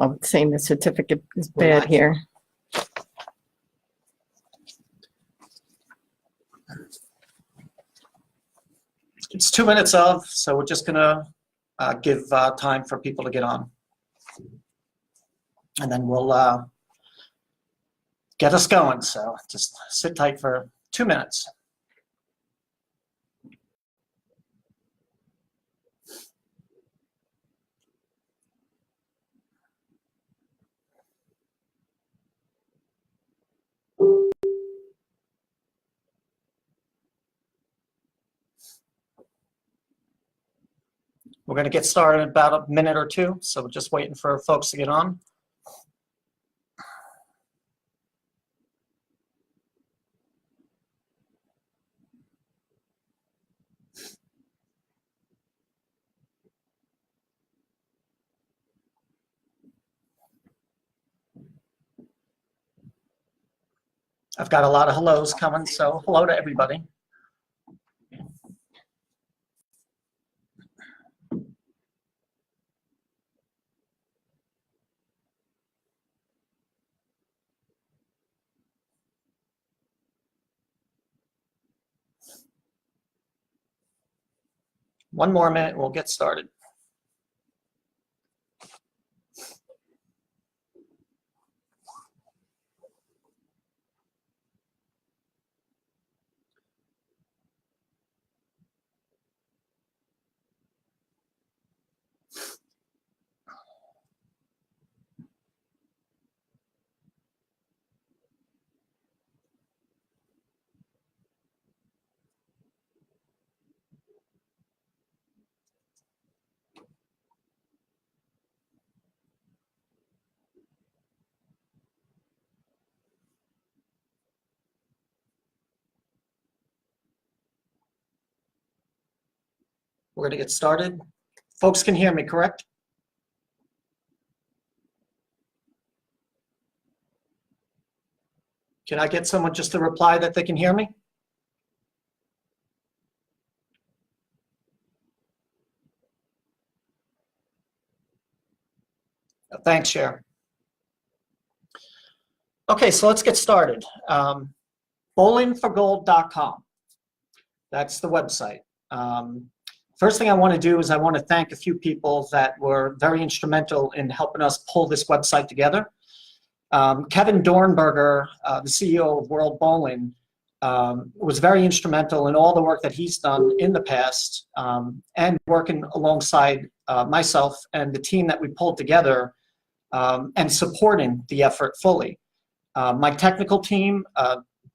Oh, it's saying the certificate is bad here. It's 2 minutes of, so we're just gonna give time for people to get on. And then we'll get us going, so just sit tight for 2 minutes. We're going to get started in about a minute or two, so we're just waiting for folks to get on. I've got a lot of hellos coming, so hello to everybody. One more minute, we'll get started. We're going to get started. Folks can hear me, correct? Can I get someone just to reply that they can hear me? Thanks, Cher. Okay, so let's get started. Bowlingforgold.com. That's the website. First thing I want to do is I want to thank a few people that were very instrumental in helping us pull this website together. Kevin Dornberger, the CEO of World Bowling, was very instrumental in all the work that he's done in the past, and working alongside myself and the team that we pulled together, and supporting the effort fully. My technical team,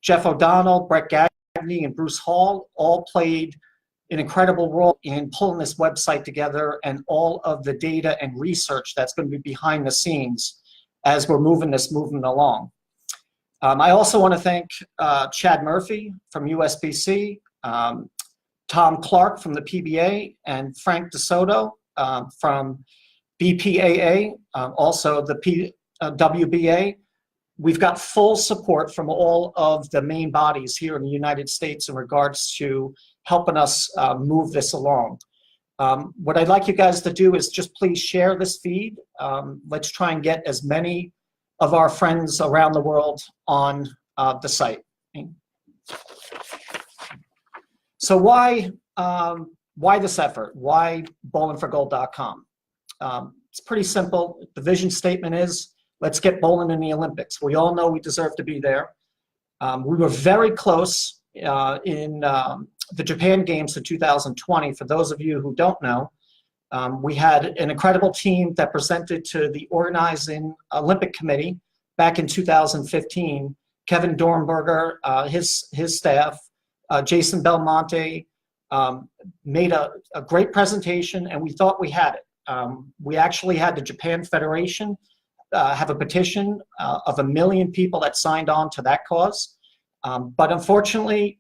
Jeff O'Donnell, Brett Gagney, and Bruce Hall, all played an incredible role in pulling this website together and all of the data and research that's going to be behind the scenes as we're moving this movement along. I also want to thank Chad Murphy from USBC, Tom Clark from the PBA, and Frank DeSoto from BPAA, also the WBA. We've got full support from all of the main bodies here in the United States in regards to helping us move this along. What I'd like you guys to do is just please share this feed. Let's try and get as many of our friends around the world on the site. So why this effort? Why bowlingforgold.com? It's pretty simple. The vision statement is, let's get bowling in the Olympics. We all know we deserve to be there. We were very close in the Japan Games of 2020. For those of you who don't know, we had an incredible team that presented to the organizing Olympic Committee back in 2015. Kevin Dornberger, his staff, Jason Belmonte, made a great presentation, and we thought we had it. We actually had the Japan Federation have a petition of 1 million people that signed on to that cause, but unfortunately,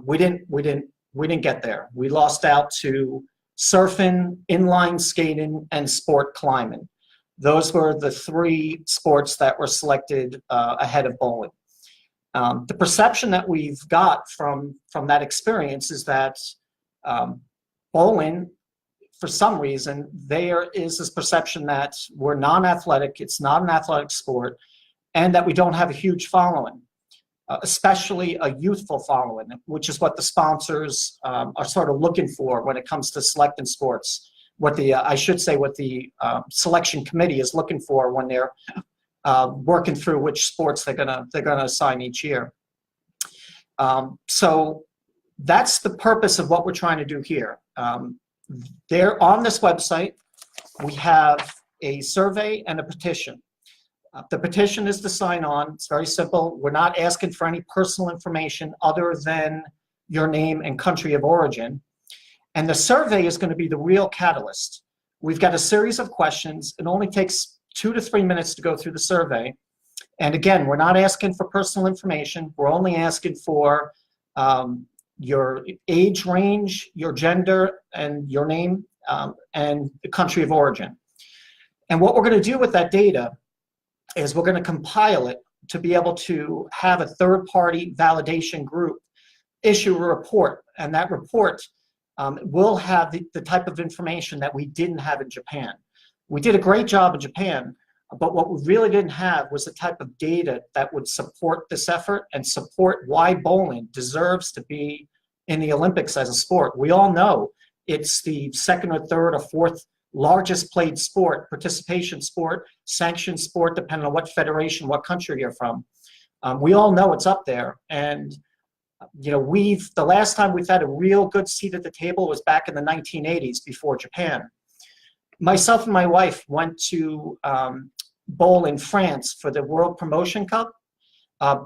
we didn't get there. We lost out to surfing, inline skating, and sport climbing. Those were the 3 sports that were selected ahead of bowling. The perception that we've got from that experience is that bowling, for some reason, there is this perception that we're non-athletic, it's not an athletic sport, and that we don't have a huge following, especially a youthful following, which is what the sponsors are sort of looking for when it comes to selecting sports. What the, I should say, what the selection committee is looking for when they're working through which sports they're gonna assign each year. So that's the purpose of what we're trying to do here. There on this website, we have a survey and a petition. The petition is to sign on. It's very simple. We're not asking for any personal information other than your name and country of origin. And the survey is going to be the real catalyst. We've got a series of questions. It only takes 2 to 3 minutes to go through the survey. And again, we're not asking for personal information. We're only asking for your age range, your gender, and your name, and the country of origin. And what we're going to do with that data is we're going to compile it to be able to have a third-party validation group issue a report. And that report will have the type of information that we didn't have in Japan. We did a great job in Japan, but what we really didn't have was the type of data that would support this effort and support why bowling deserves to be in the Olympics as a sport. We all know it's the second or third or fourth largest played sport, participation sport, sanctioned sport, depending on what federation, what country you're from. We all know it's up there. And you know, the last time we've had a real good seat at the table was back in the 1980s before Japan. Myself and my wife went to bowl in France for the World Promotion Cup.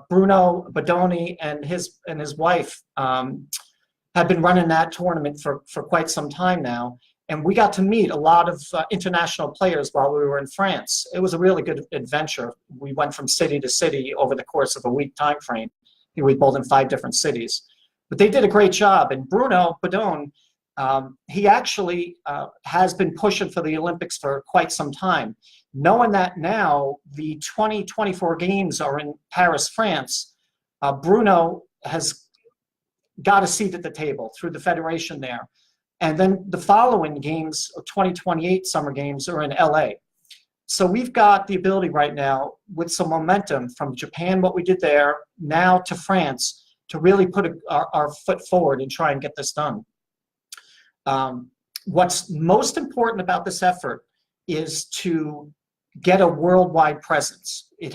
Bruno Badoni and his wife had been running that tournament for quite some time now. And we got to meet a lot of international players while we were in France. It was a really good adventure. We went from city to city over the course of a week time frame. We bowled in 5 different cities. But they did a great job. And Bruno Badone, he actually has been pushing for the Olympics for quite some time. Knowing that now the 2024 games are in Paris, France, Bruno has got a seat at the table through the federation there. And then the following games, 2028 summer games, are in LA. So we've got the ability right now with some momentum from Japan, what we did there, now to France, to really put our foot forward and try and get this done. What's most important about this effort is to get a worldwide presence. It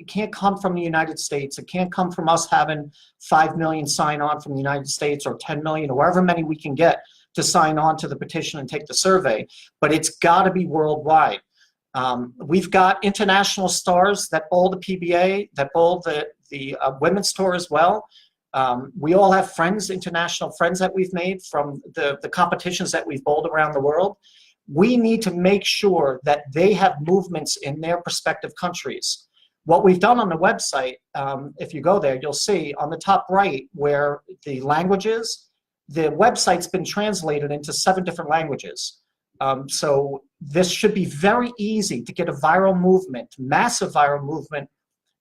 can't come from the United States. It can't come from us having 5 million sign on from the United States or 10 million or however many we can get to sign on to the petition and take the survey, but it's got to be worldwide. We've got international stars that bowl the PBA, that bowl the women's tour as well. We all have friends, international friends that we've made from the competitions that we've bowled around the world. We need to make sure that they have movements in their respective countries. What we've done on the website, if you go there, you'll see on the top right where the language is, the website's been translated into 7 different languages. So this should be very easy to get a viral movement, massive viral movement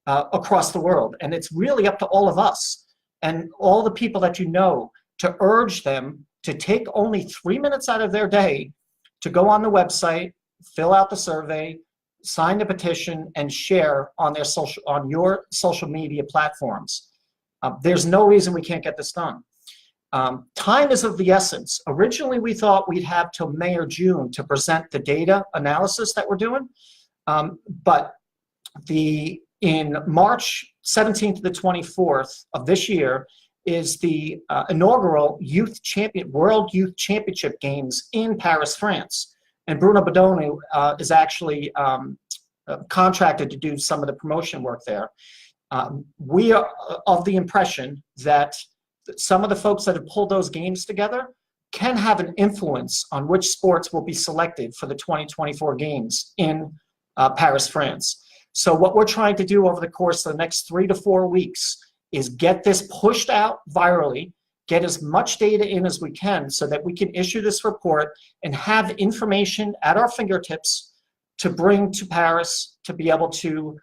across the world. And it's really up to all of us and all the people that you know to urge them to take only 3 minutes out of their day to go on the website, fill out the survey, sign the petition, and share on your social media platforms. There's no reason we can't get this done. Time is of the essence. Originally, we thought we'd have till May or June to present the data analysis that we're doing. But in March 17th to the 24th of this year is the inaugural World Youth Championship Games in Paris, France. And Bruno Badoni is actually contracted to do some of the promotion work there. We are of the impression that some of the folks that have pulled those games together can have an influence on which sports will be selected for the 2024 games in Paris, France. So what we're trying to do over the course of the next 3 to 4 weeks is get this pushed out virally, get as much data in as we can so that we can issue this report and have information at our fingertips to bring to Paris to be able to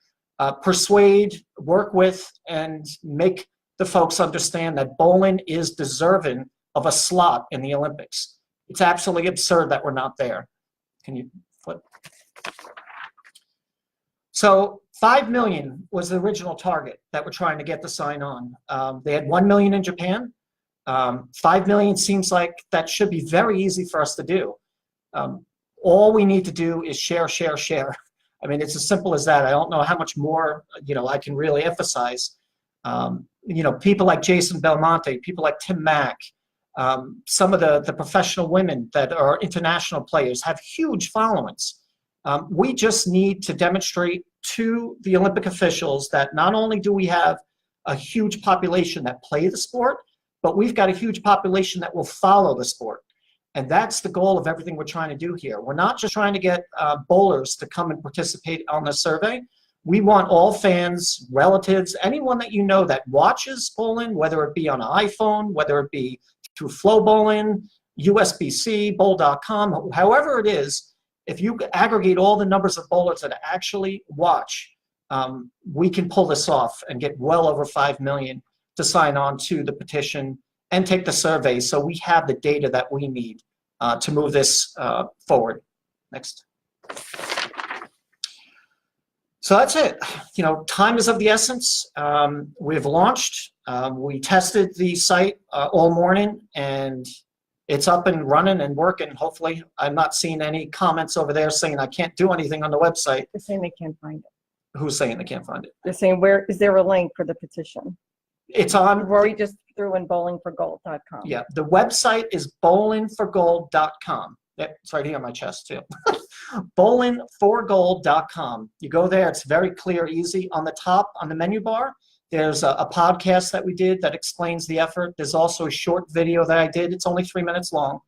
persuade, work with, and make the folks understand that bowling is deserving of a slot in the Olympics. It's absolutely absurd that we're not there. Can you flip? So 5 million was the original target that we're trying to get the sign on. They had 1 million in Japan. 5 million seems like that should be very easy for us to do. All we need to do is share, share, share. I mean, it's as simple as that. I don't know how much more, I can really emphasize. People like Jason Belmonte, people like Tim Mack, some of the professional women that are international players have huge followings. We just need to demonstrate to the Olympic officials that not only do we have a huge population that play the sport, but we've got a huge population that will follow the sport. And that's the goal of everything we're trying to do here. We're not just trying to get bowlers to come and participate on the survey. We want all fans, relatives, anyone that you know that watches bowling, whether it be on an iPhone, whether it be through Flow Bowling, USB-C, bowl.com, however it is, if you aggregate all the numbers of bowlers that actually watch, we can pull this off and get well over 5 million to sign on to the petition and take the survey, so we have the data that we need to move this forward. Next. So that's it. Time is of the essence. We've launched. We tested the site all morning, and it's up and running and working. Hopefully, I'm not seeing any comments over there saying I can't do anything on the website. They're saying they can't find it. Who's saying they can't find it? They're saying, where is there a link for the petition? It's on. Rory just threw in bowlingforgold.com. Yeah, the website is bowlingforgold.com. It's right here on my chest too. bowlingforgold.com. You go there, it's very clear, easy. On the top, on the menu bar, there's a podcast that we did that explains the effort. There's also a short video that I did. It's only 3 minutes long.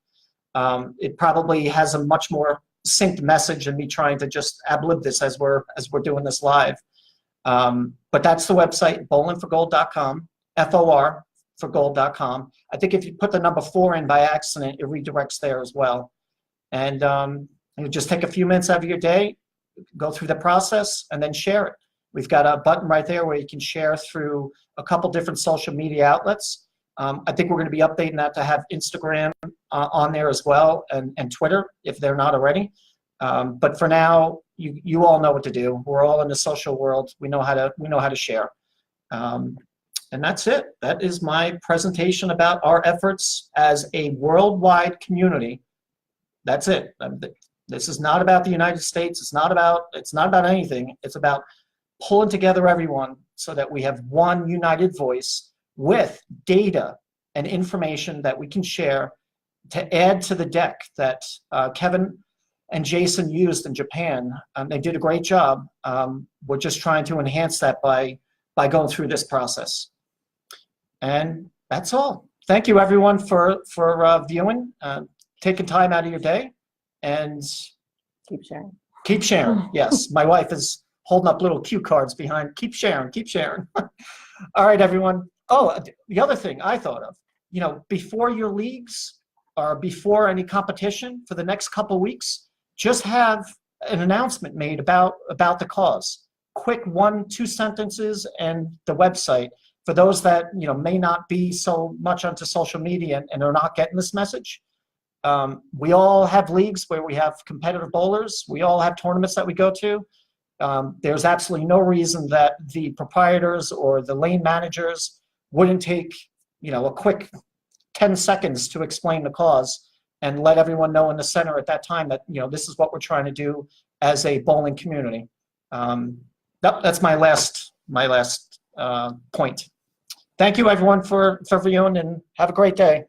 It probably has a much more synced message than me trying to just ad-lib this as we're doing this live. But that's the website, bowlingforgold.com, FOR for gold.com. I think if you put the number 4 in by accident, it redirects there as well. And you just take a few minutes out of your day, go through the process, and then share it. We've got a button right there where you can share through a couple different social media outlets. I think we're going to be updating that to have Instagram on there as well, and Twitter if they're not already. But for now, you all know what to do. We're all in the social world. We know how to share. And that's it. That is my presentation about our efforts as a worldwide community. That's it. This is not about the United States. It's not about anything. It's about pulling together everyone so that we have one united voice with data and information that we can share to add to the deck that Kevin and Jason used in Japan. They did a great job. We're just trying to enhance that by going through this process. And that's all. Thank you, everyone, for viewing, taking time out of your day, and Keep sharing. Keep sharing. Yes, my wife is holding up little cue cards behind. Keep sharing. Keep sharing. All right, everyone. Oh, the other thing I thought of, before your leagues or before any competition for the next couple of weeks, just have an announcement made about the cause. Quick 1-2 sentences and the website for those that may not be so much onto social media and are not getting this message. We all have leagues where we have competitive bowlers. We all have tournaments that we go to. There's absolutely no reason that the proprietors or the lane managers wouldn't take a quick 10 seconds to explain the cause and let everyone know in the center at that time that this is what we're trying to do as a bowling community. That's my last point. Thank you, everyone, for viewing, and have a great day.